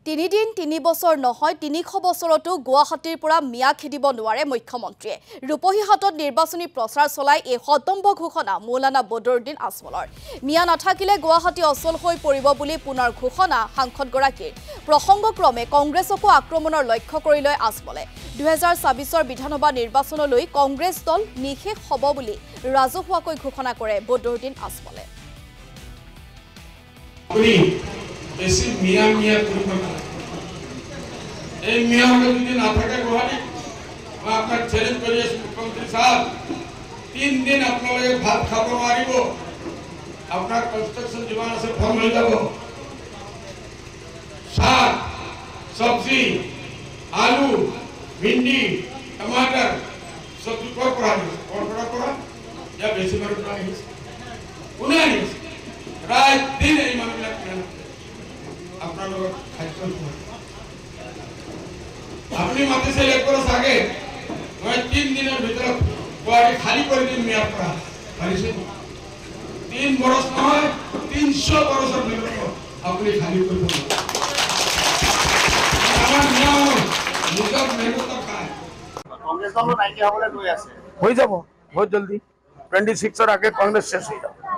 তিনিদিন ৩ বছৰ নহয় ৩০০ বছৰতো গুৱাহাটীৰ পৰা মিয়া খেদিব নোৱাৰে মুখ্যমন্ত্ৰীয়ে ৰূপহী হাতত নিৰ্বাচনী প্ৰচাৰ চলাই এই হতম্ব ঘোষণা মৌলানা বদৰুদ্দিন আজমলৰ মিয়া নাথাকিলে গুৱাহাটী অচল হৈ পৰিব বুলি পুনৰ ঘোষণা সাংসদগৰাকীৰ প্ৰসংগক্ৰমে কংগ্ৰেছকো আক্ৰমণৰ লক্ষ্য কৰি লৈ আজমলে ২০২৬ৰ বিধানসভা নিৰ্বাচনলৈ কংগ্ৰেছ দল নিশেষ হ'ব বুলি ৰাজহুৱাকৈ ঘোষণা কৰে বদৰুদ্দিন আজমলে বেশি মিয়া মিয়া এই মিয়া যদি না থাকে গুয়াহাটি আপনার চ্যালেঞ্জ করি মুখ্যমন্ত্রী সাহেব 3 দিন আপনার ভাত খাব মারিব আপনার কনস্ট্রাকশন জীবন আছে ফর্ম হয়ে যাব শাক সবজি আলু भिंडी टमाटर सब्जी करा या बेसी मार करा उन्हें रात दिन এই মামলা আপনার লোক খাইছেন আপনি মাতে সে এক বছর আগে মই 3 দিনের ভিতর বাড়ি খালি করে দিন মিয়া করা পারিছে 3 বছর নয় 300 বছর ভিতর আপনি খালি করে দিন আমার নিয়ম মুজব মেহনত কাজ কংগ্রেস দল নাইকিয়া হবলে গৈ আছে হৈ যাব বহুত জলদি 26 এর আগে কংগ্রেস শেষ হয়ে যাবে।